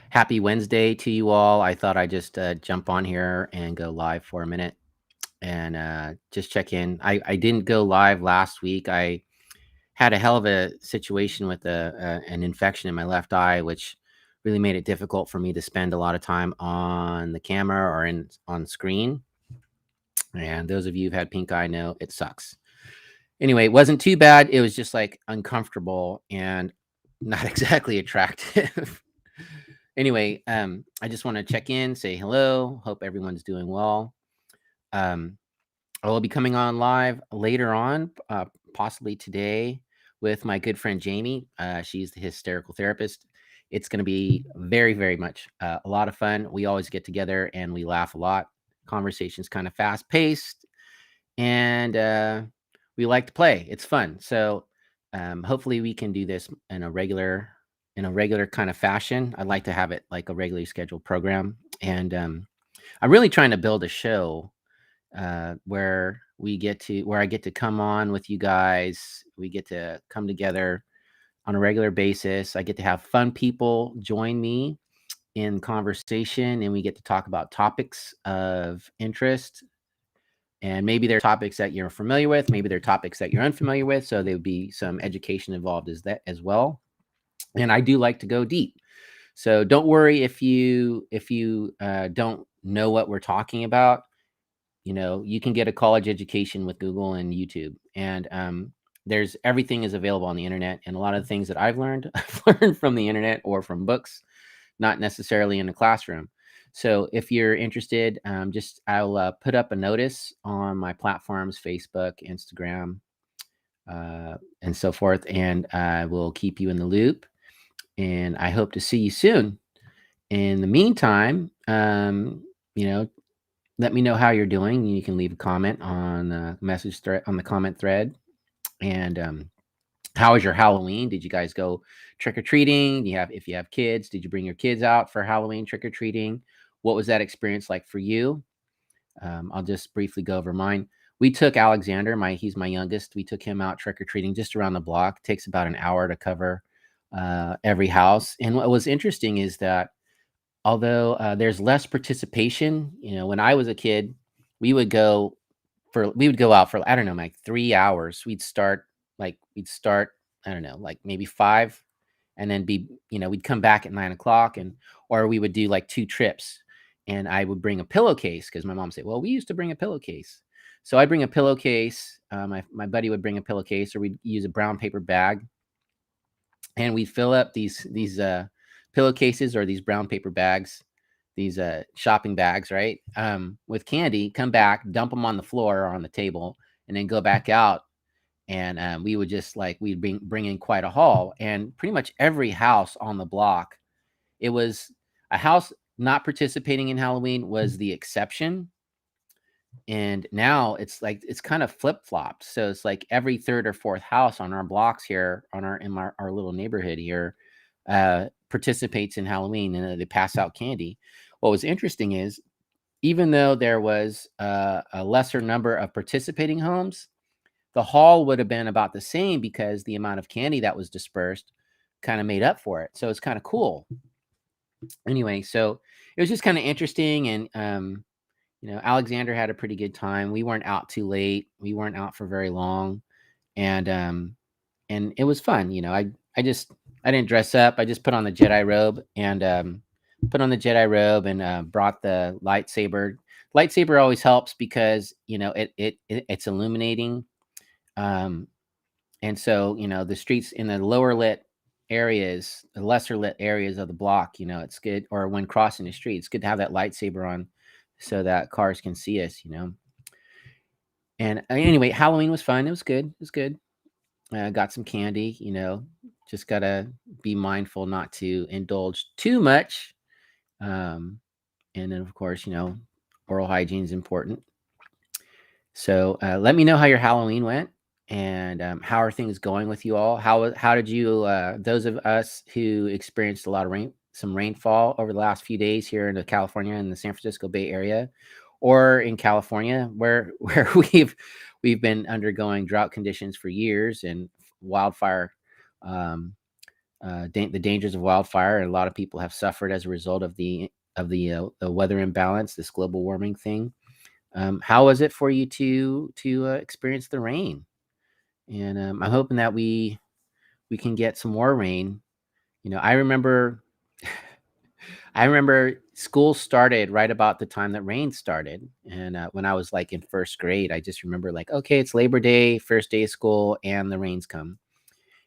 Happy Wednesday to you all. I thought I'd just jump on here and go live for a minute and just check in. I didn't go live last week. I had a hell of a situation with an infection in my left eye, which really made it difficult for me to spend a lot of time on the camera or on screen. And those of you who've had pink eye know it sucks. Anyway, it wasn't too bad. It was just like uncomfortable and not exactly attractive. Anyway, I just want to check in, say hello. Hope everyone's doing well. Um, I will be coming on live later on, possibly today, with my good friend Jamie. She's the hysterical therapist. It's going to be very, very much a lot of fun. We always get together and we laugh a lot. Conversation's kind of fast paced, and we like to play. It's fun. So hopefully we can do this in a regular kind of fashion. I'd like to have it like a regularly scheduled program, and I'm really trying to build a show where I get to come on with you guys. We get to come together on a regular basis. I get to have fun people join me in conversation, and we get to talk about topics of interest. And maybe they're topics that you're familiar with, maybe they're topics that you're unfamiliar with. So there would be some education involved as well. And I do like to go deep. So don't worry if you don't know what we're talking about. You can get a college education with Google and YouTube, and there's everything is available on the internet. And a lot of the things that I've learned, I've learned from the internet or from books, not necessarily in a classroom. So if you're interested, I'll put up a notice on my platforms, Facebook, Instagram, and so forth, and I will keep you in the loop. And I hope to see you soon. In the meantime, you know, let me know how you're doing. You can leave a comment on the message thread on the comment thread. And how was your Halloween? Did you guys go trick or treating? If you have kids, did you bring your kids out for Halloween trick or treating? What was that experience like for you? I'll just briefly go over mine. We took Alexander, he's my youngest. We took him out trick or treating just around the block. It takes about an hour to cover every house. And what was interesting is that although there's less participation, when I was a kid, we would go we would go out for, I don't know, like 3 hours. We'd start, I don't know, like maybe 5, and then we'd come back at 9 o'clock, or we would do like 2 trips. And I would bring a pillowcase because my mom said, well, we used to bring a pillowcase. So I'd bring a pillowcase. My buddy would bring a pillowcase, or we'd use a brown paper bag, and we'd fill up these pillowcases or these brown paper bags, these shopping bags, right? With candy, come back, dump them on the floor or on the table, and then go back out. And we would just like we'd bring in quite a haul. And pretty much every house on the block, it was a house not participating in Halloween was the exception. And now it's kind of flip flopped. So it's like every third or fourth house on our blocks here, our little neighborhood here, participates in Halloween, and they pass out candy. What was interesting is, even though there was a lesser number of participating homes, the haul would have been about the same because the amount of candy that was dispersed kind of made up for it. So it's kind of cool. Anyway, so it was just kind of interesting. And Alexander had a pretty good time. We weren't out too late. We weren't out for very long, and it was fun. I didn't dress up. I just put on the Jedi robe and brought the lightsaber. Lightsaber always helps because it's illuminating, and so the streets in the lower lit areas, the lesser lit areas of the block, it's good. Or when crossing the street, it's good to have that lightsaber on so that cars can see us. And anyway, Halloween was fun. It was good. It was good. Got some candy. Just gotta be mindful not to indulge too much. And then, of course, oral hygiene is important. So let me know how your Halloween went, and how are things going with you all? How did you? Those of us who experienced a lot of some rainfall over the last few days here in California and the San Francisco Bay Area, or in California, where we've been undergoing drought conditions for years and wildfire the dangers of wildfire. And a lot of people have suffered as a result of the weather imbalance, this global warming thing. How was it for you to experience the rain? And I'm hoping that we can get some more rain. I remember school started right about the time that rain started. And when I was like in first grade, I just remember like, okay, it's Labor Day, first day of school, and the rains come.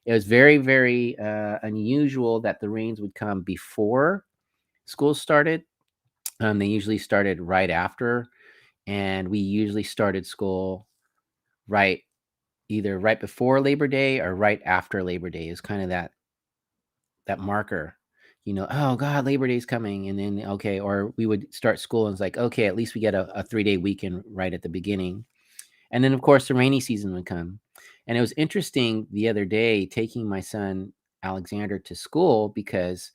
It was very, very unusual that the rains would come before school started. They usually started right after, and we usually started school right either right before Labor Day or right after Labor Day. Is kind of that marker. Oh God, Labor Day's coming. And then, okay, or we would start school and it's like, okay, at least we get a 3-day weekend right at the beginning. And then, of course, the rainy season would come. And it was interesting the other day taking my son Alexander to school because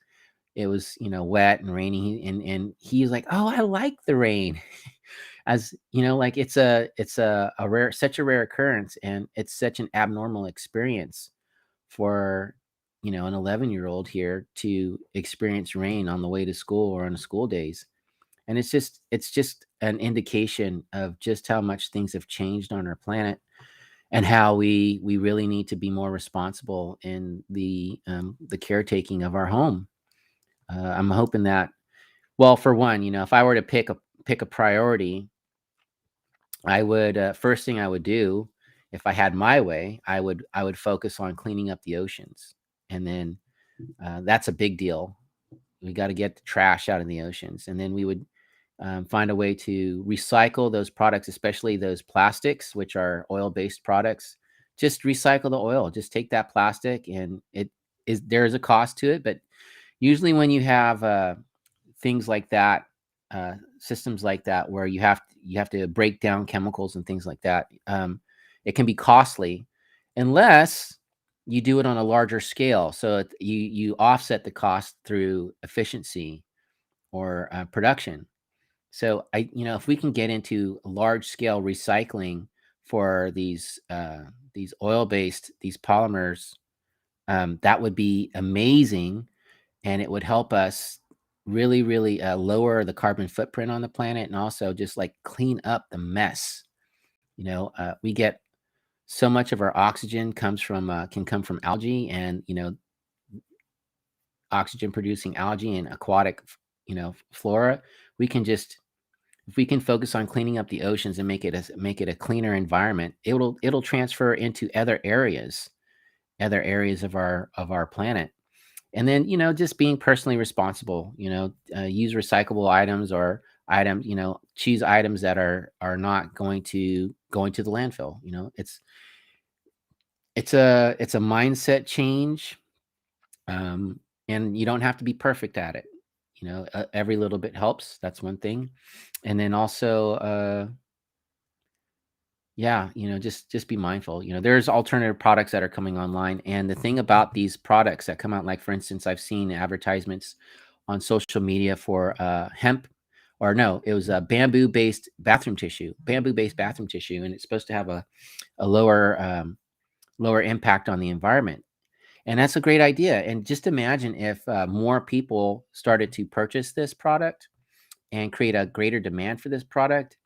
it was, wet and rainy. And he's like, oh, I like the rain. As like it's a rare, such a rare occurrence. And it's such an abnormal experience for an 11-year-old here to experience rain on the way to school or on school days. And it's just an indication of just how much things have changed on our planet, and how we really need to be more responsible in the caretaking of our home. I'm hoping that, well, for one, if I were to pick a priority, I would, first thing I would do, if I had my way, I would focus on cleaning up the oceans. And then that's a big deal. We got to get the trash out of the oceans. And then we would find a way to recycle those products, especially those plastics, which are oil-based products. Just recycle the oil. Just take that plastic, and there is a cost to it, but usually when you have things like that, systems like that, where you have to break down chemicals and things like that, it can be costly unless you do it on a larger scale. So you offset the cost through efficiency or production. So if we can get into large scale recycling for these oil-based, these polymers, that would be amazing, and it would help us really, really lower the carbon footprint on the planet, and also just like clean up the mess. We get so much of our oxygen can come from algae, and oxygen producing algae and aquatic flora. We can just If we can focus on cleaning up the oceans and make it a cleaner environment, it'll transfer into other areas of our planet. And then, just being personally responsible, use recyclable items, or choose items that are not going to the landfill. It's a mindset change. um, and you don't have to be perfect at it. Every little bit helps. That's one thing. And then also, yeah, just be mindful. There's alternative products that are coming online, and the thing about these products that come out, like for instance, I've seen advertisements on social media for hemp, or no, it was a bamboo-based bathroom tissue, and it's supposed to have a lower impact on the environment. And that's a great idea. And just imagine if more people started to purchase this product and create a greater demand for this product.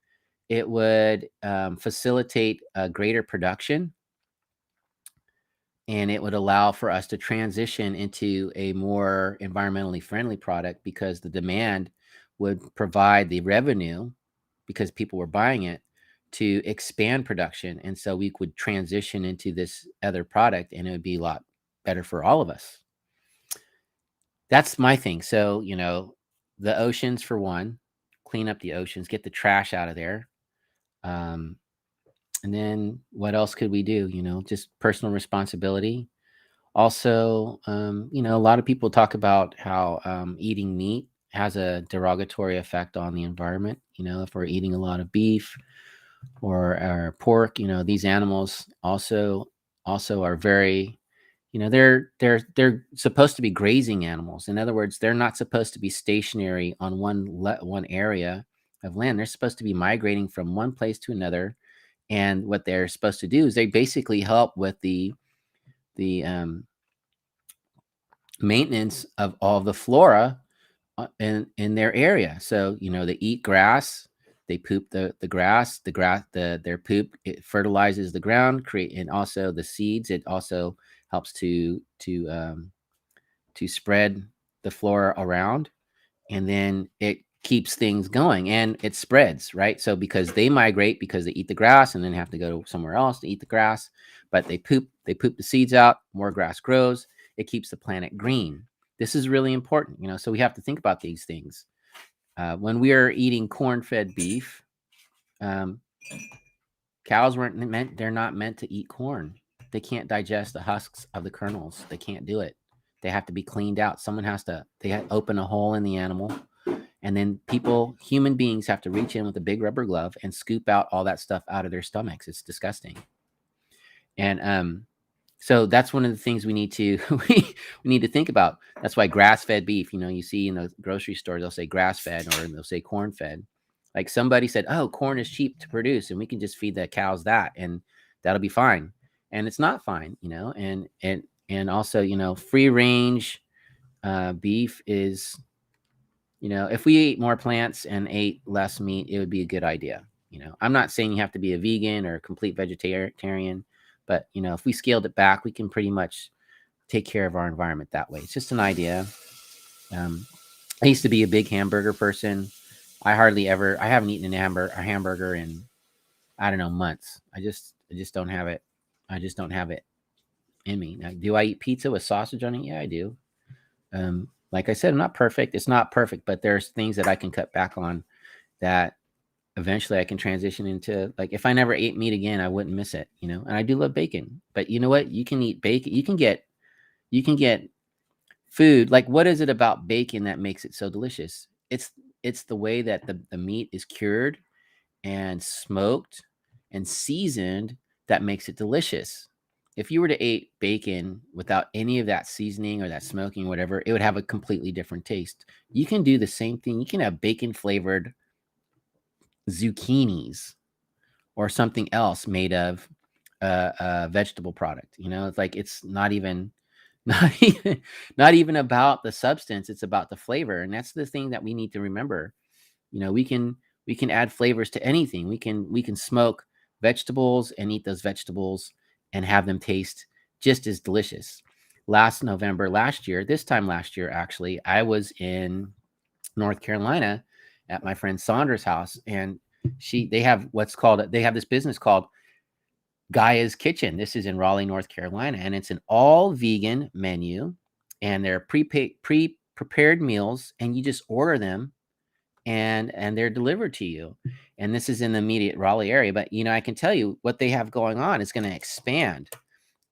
It would facilitate a greater production, and it would allow for us to transition into a more environmentally friendly product, because the demand would provide the revenue, because people were buying it, to expand production. And so we could transition into this other product, and it would be a lot better for all of us. That's my thing. So, the oceans, for one, clean up the oceans, get the trash out of there. Um, and then what else could we do? Just personal responsibility. Also, a lot of people talk about how eating meat has a derogatory effect on the environment. If we're eating a lot of beef or pork, these animals also are very, they're supposed to be grazing animals. In other words, they're not supposed to be stationary on one area of land. They're supposed to be migrating from one place to another. And what they're supposed to do is they basically help with the maintenance of all the flora in their area. So they eat grass, they poop the grass, their poop, it fertilizes the ground, and also the seeds. It also helps to spread the flora around, and then it keeps things going and it spreads, right? So because they migrate, because they eat the grass and then have to go somewhere else to eat the grass, but they poop the seeds out, more grass grows, it keeps the planet green. This is really important, so we have to think about these things. When we are eating corn-fed beef, um, cows weren't meant they're not meant to eat corn. They can't digest the husks of the kernels. They can't do it. They have to be cleaned out. Someone has to open a hole in the animal, and then human beings have to reach in with a big rubber glove and scoop out all that stuff out of their stomachs. It's disgusting. And so that's one of the things we need to we need to think about. That's why grass-fed beef, you see in the grocery stores, they'll say grass-fed or they'll say corn-fed. Like somebody said, oh, corn is cheap to produce and we can just feed the cows that and that'll be fine. And it's not fine, and also, free range beef is, if we ate more plants and ate less meat, it would be a good idea. I'm not saying you have to be a vegan or a complete vegetarian, but if we scaled it back, we can pretty much take care of our environment that way. It's just an idea. I used to be a big hamburger person. I haven't eaten a hamburger in, I don't know, months. I just don't have it. I just don't have it in me. Now, do I eat pizza with sausage on it? Yeah, I do. Like I said, I'm not perfect. It's not perfect, but there's things that I can cut back on that eventually I can transition into. Like if I never ate meat again, I wouldn't miss it, and I do love bacon. But you know what? You can eat bacon. You can get food. Like what is it about bacon that makes it so delicious? It's the way that the meat is cured and smoked and seasoned that makes it delicious. If you were to eat bacon without any of that seasoning or that smoking, whatever, it would have a completely different taste. You can do the same thing. You can have bacon flavored zucchinis or something else made of a vegetable product. It's like it's not even not even not even about the substance. It's about the flavor, and that's the thing that we need to remember. We can add flavors to anything. We can smoke vegetables and eat those vegetables and have them taste just as delicious. This time last year, actually, I was in North Carolina at my friend Sandra's house, and they have this business called Gaia's Kitchen. This is in Raleigh, North Carolina, and it's an all vegan menu, and they're pre-prepared meals, and you just order them and they're delivered to you. And this is in the immediate Raleigh area, but I can tell you what they have going on is going to expand,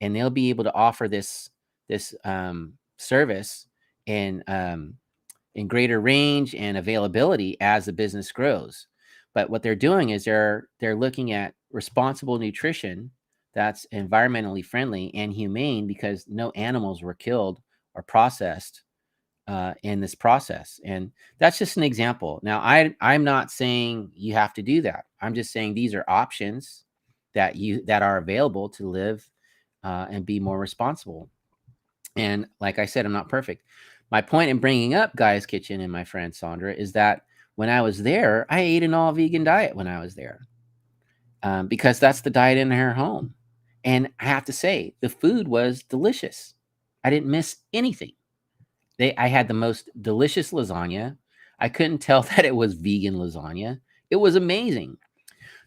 and they'll be able to offer this service in greater range and availability as the business grows. But what they're doing is they're looking at responsible nutrition that's environmentally friendly and humane, because no animals were killed or processed in this process. And that's just an example. Now, I'm not saying you have to do that. I'm just saying these are options that are available to live and be more responsible. And like I said, I'm not perfect. My point in bringing up Guy's Kitchen and my friend Sandra is that when I was there, I ate an all vegan diet when I was there, because that's the diet in her home. And I have to say, the food was delicious. I didn't miss anything. I had the most delicious lasagna. I couldn't tell that it was vegan lasagna. It was amazing.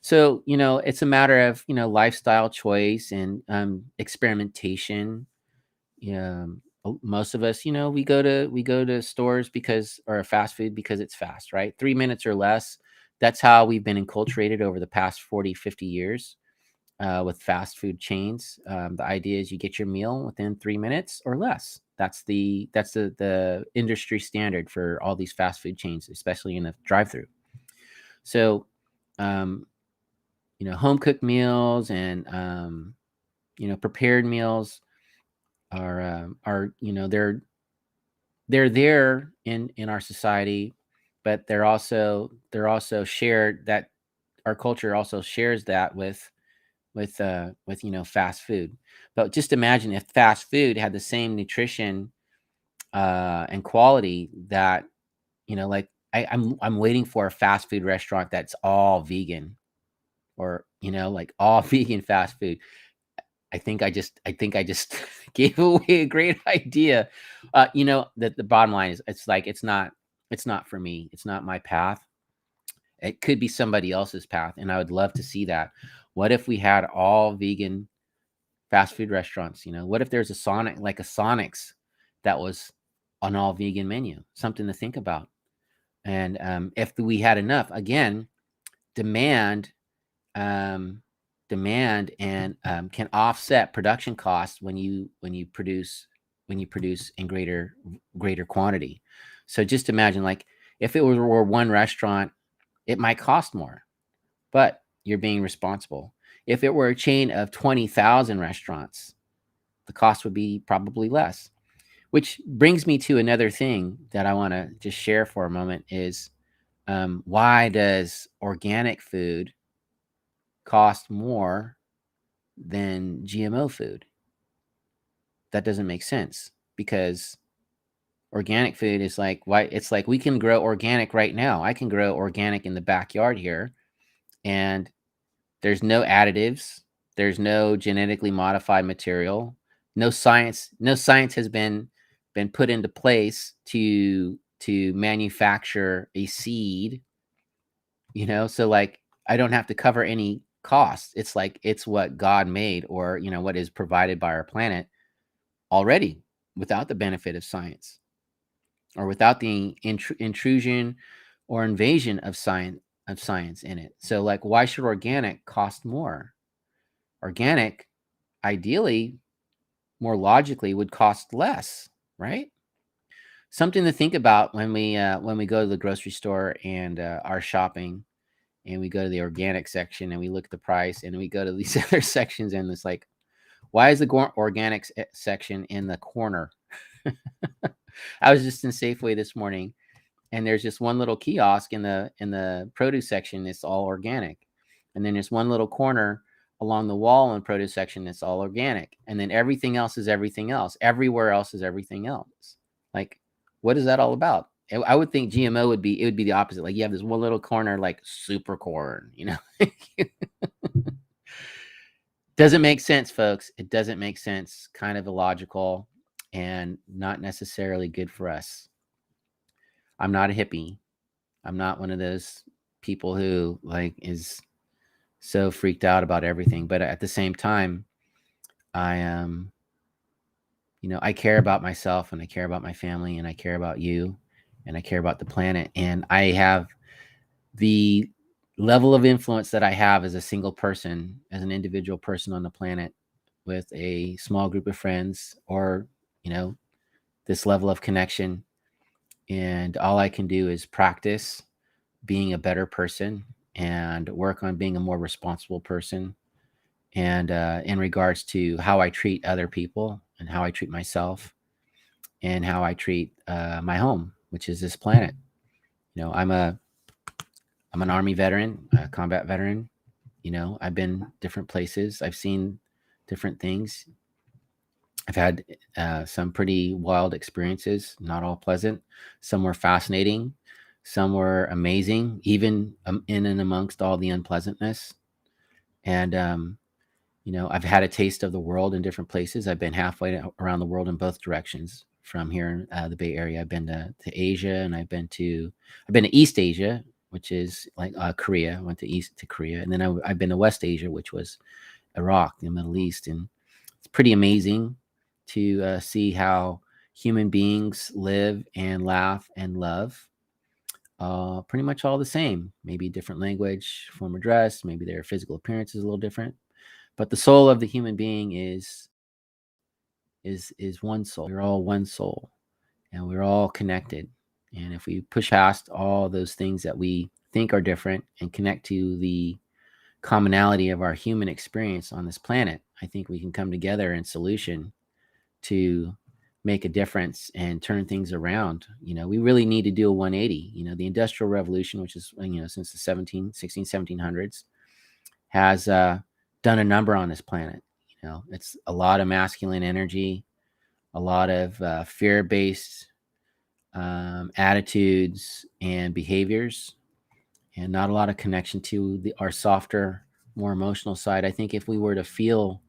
So, it's a matter of, lifestyle choice and experimentation. Most of us, we go to stores or fast food because it's fast, right? 3 minutes or less. That's how we've been enculturated over the past 40, 50 years with fast food chains. The idea is you get your meal within 3 minutes or less. That's the industry standard for all these fast food chains, especially in a drive-through. So, um, home cooked meals and prepared meals are they're there in our society, but they're also shared, that our culture also shares that with fast food. But just imagine if fast food had the same nutrition and quality that, like I'm waiting for a fast food restaurant that's all vegan, or like all vegan fast food. I think I just gave away a great idea. That the bottom line is, it's like it's not for me. It's not my path. It could be somebody else's path, and I would love to see that. What if we had all vegan fast food restaurants? What if there's a Sonics that was an all vegan menu? Something to think about. And if we had enough, again, demand, um, and can offset production costs when you produce in greater quantity. So just imagine, like, if it were one restaurant, it might cost more, but you're being responsible. If it were a chain of 20,000 restaurants, the cost would be probably less. Which brings me to another thing that I want to just share for a moment is, why does organic food cost more than GMO food? That doesn't make sense, because organic food is like, why it's like we can grow organic right now. I can grow organic in the backyard here, and there's no additives, there's no genetically modified material, no science has been put into place to manufacture a seed, so like I don't have to cover any costs. It's like it's what God made, or what is provided by our planet already, without the benefit of science, or without the intrusion or invasion of science in it. So like, why should organic cost more? Organic, ideally, more logically, would cost less, right? Something to think about when we go to the grocery store and are shopping, and we go to the organic section and we look at the price, and we go to these other sections, and it's like, why is the organic section in the corner? I was just in Safeway this morning, and there's just one little kiosk in the produce section. It's all organic, and then there's one little corner along the wall in the produce section that's all organic, and then everything else is everything else. Everywhere else is everything else. Like, what is that all about? I would think GMO would be the opposite. Like, you have this one little corner, like super corn. Doesn't make sense, folks. It doesn't make sense. Kind of illogical, and not necessarily good for us. I'm not a hippie. I'm not one of those people who like is so freaked out about everything. But at the same time, I I care about myself, and I care about my family, and I care about you, and I care about the planet. And I have the level of influence that I have as a single person, as an individual person on the planet, with a small group of friends, or, you know, this level of connection. And all I can do is practice being a better person, and work on being a more responsible person. And in regards to how I treat other people, and how I treat myself, and how I treat my home, which is this planet. I'm an Army veteran, a combat veteran. I've been different places. I've seen different things. I've had some pretty wild experiences, not all pleasant. Some were fascinating. Some were amazing, even in and amongst all the unpleasantness. And, I've had a taste of the world in different places. I've been halfway around the world in both directions. From here in the Bay Area, I've been to Asia, and I've been to East Asia, which is like Korea. I went to Korea, and then I've been to West Asia, which was Iraq, the Middle East. And it's pretty amazing to see how human beings live and laugh and love. Pretty much all the same. Maybe different language, form of dress, maybe their physical appearance is a little different, but the soul of the human being is one soul. We're all one soul, and we're all connected. And if we push past all those things that we think are different, and connect to the commonality of our human experience on this planet, I think we can come together in solution to make a difference and turn things around. We really need to do a 180. The Industrial Revolution, which is, since the 1700s, has done a number on this planet. It's a lot of masculine energy, a lot of fear-based attitudes and behaviors, and not a lot of connection to our softer, more emotional side. I think if we were to feel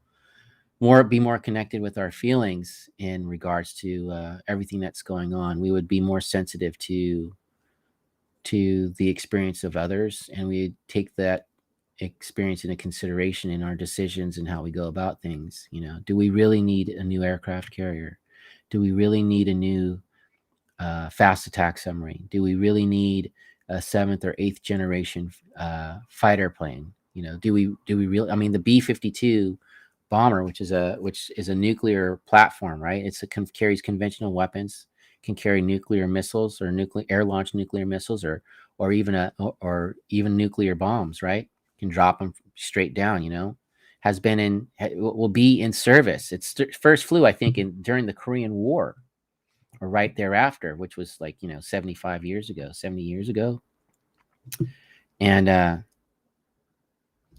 more, be more connected with our feelings in regards to everything that's going on, we would be more sensitive to the experience of others, and we take that experience into consideration in our decisions and how we go about things. Do we really need a new aircraft carrier? Do we really need a new fast attack submarine? Do we really need a seventh or eighth generation fighter plane? Do we really? I mean, the B-52 bomber, which is a nuclear platform, right? Carries conventional weapons, can carry nuclear missiles or nuclear air launched nuclear missiles, or even nuclear bombs, right? Can drop them straight down. Will be in service. It's first flew, I think, during the Korean War or right thereafter, which was like 75 years ago, 70 years ago, and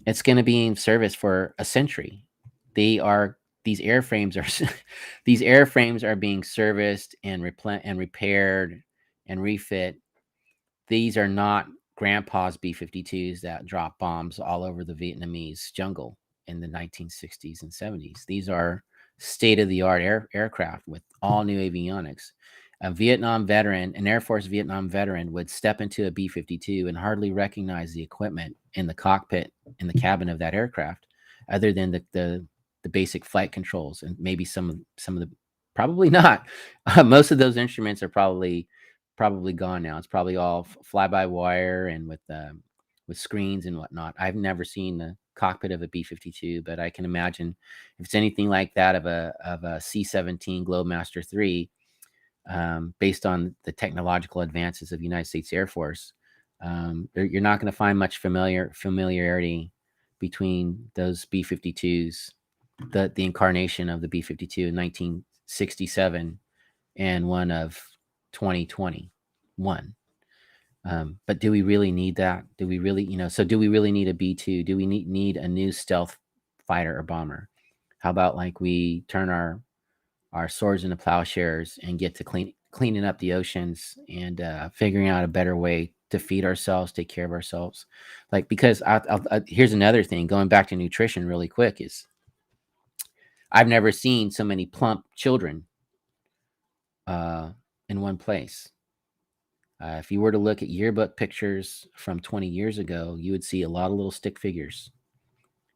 it's going to be in service for a century. These airframes are these airframes are being serviced and repaired and refit. These are not grandpa's B-52s that drop bombs all over the Vietnamese jungle in the 1960s and 70s. These are state-of-the-art aircraft with all new avionics. An Air Force Vietnam veteran would step into a B-52 and hardly recognize the equipment in the cockpit, in the cabin of that aircraft, other than the basic flight controls and maybe some of the, probably not. Most of those instruments are probably gone now. It's probably all fly-by-wire and with screens and whatnot. I've never seen the cockpit of a B-52, but I can imagine if it's anything like that of a C-17 Globemaster III, based on the technological advances of the United States Air Force, you're not going to find much familiarity between those B-52s, the incarnation of the B-52 in 1967 and one of 2021. But do we really need that? Do we really, do we really need a B-2? Do we need a new stealth fighter or bomber? How about like we turn our swords into plowshares and get to cleaning up the oceans and figuring out a better way to feed ourselves, take care of ourselves? Like, because here's another thing, going back to nutrition really quick, is I've never seen so many plump children in one place. If you were to look at yearbook pictures from 20 years ago, you would see a lot of little stick figures.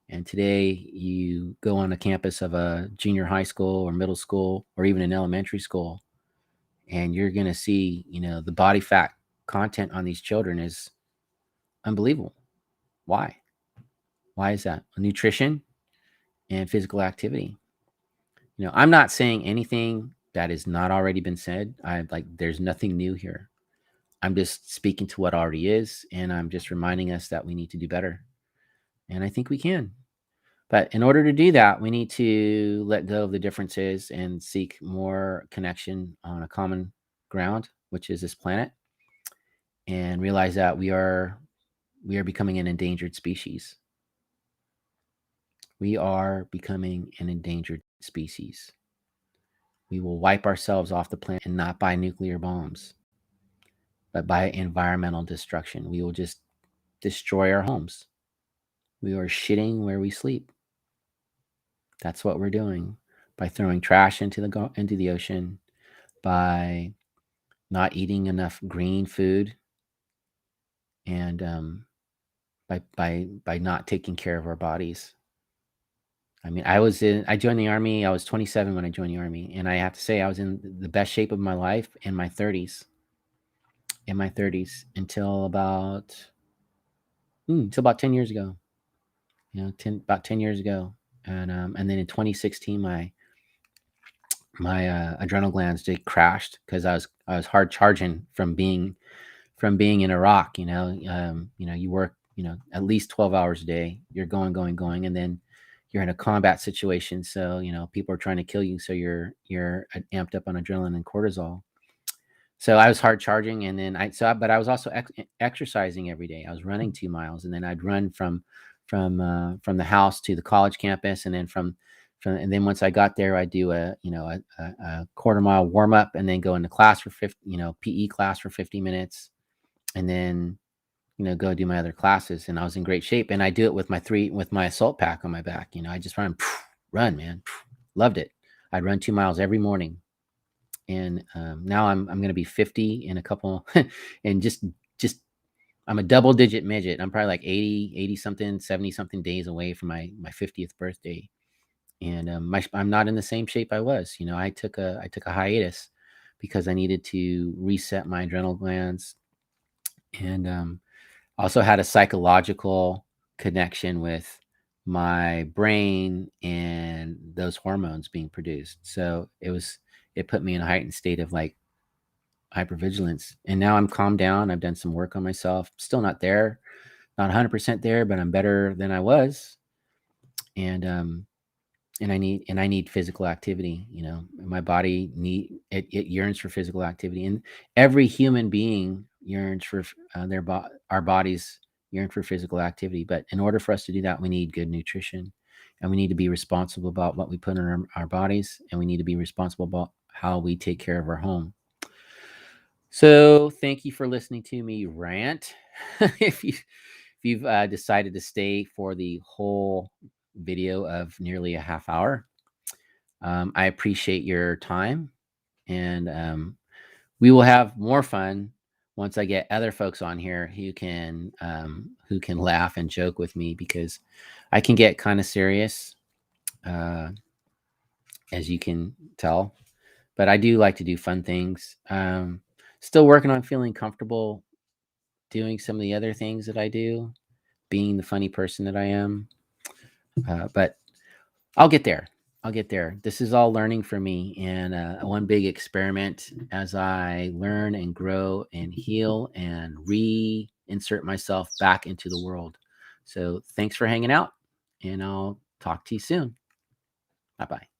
And today you go on the campus of a junior high school or middle school or even an elementary school, and you're going to see, the body fat content on these children is unbelievable. Why? Why is that? Nutrition and physical activity. I'm not saying anything that has not already been said. There's nothing new here. I'm just speaking to what already is, and I'm just reminding us that we need to do better. And I think we can. But in order to do that, we need to let go of the differences and seek more connection on a common ground, which is this planet, and realize that we are becoming an endangered species. We are becoming an endangered species. We will wipe ourselves off the planet, and not by nuclear bombs, but by environmental destruction. We will just destroy our homes. We are shitting where we sleep. That's what we're doing by throwing trash into the ocean, by not eating enough green food, and by not taking care of our bodies. I mean, I joined the Army. I was 27 when I joined the Army, and I have to say I was in the best shape of my life in my 30s. Until about 10 years ago. About 10 years ago. And then in 2016, my adrenal glands crashed because I was hard charging from being in Iraq. You work at least 12 hours a day. You're going, and then you're in a combat situation. So people are trying to kill you. So you're amped up on adrenaline and cortisol. So I was hard charging, and then but I was also exercising every day. I was running 2 miles, and then I'd run from the house to the college campus, and then from And then once I got there, I do a quarter mile warm up, and then go into class for 50, PE class for 50 minutes, and then go do my other classes. And I was in great shape, and I do it with my assault pack on my back. I just run, man, loved it. I'd run 2 miles every morning, and now I'm going to be 50 in a couple, and just I'm a double digit midget. I'm probably like 80 something, 70 something days away from my 50th birthday. And I'm not in the same shape I was. I took a hiatus because I needed to reset my adrenal glands, and also had a psychological connection with my brain and those hormones being produced. So it put me in a heightened state of like hypervigilance. And now I'm calmed down. I've done some work on myself. Still not there, not 100% there, but I'm better than I was. And I need physical activity. My body it yearns for physical activity, and every human being yearns for our bodies yearn for physical activity. But in order for us to do that, we need good nutrition, and we need to be responsible about what we put in our bodies, and we need to be responsible about how we take care of our home. So thank you for listening to me rant. If you've decided to stay for the whole video of nearly a half hour, I appreciate your time, and we will have more fun once I get other folks on here who can laugh and joke with me, because I can get kind of serious, as you can tell, but I do like to do fun things. Still working on feeling comfortable doing some of the other things that I do, being the funny person that I am, but I'll get there. I'll get there. This is all learning for me, and one big experiment as I learn and grow and heal and reinsert myself back into the world. So thanks for hanging out, and I'll talk to you soon. Bye-bye.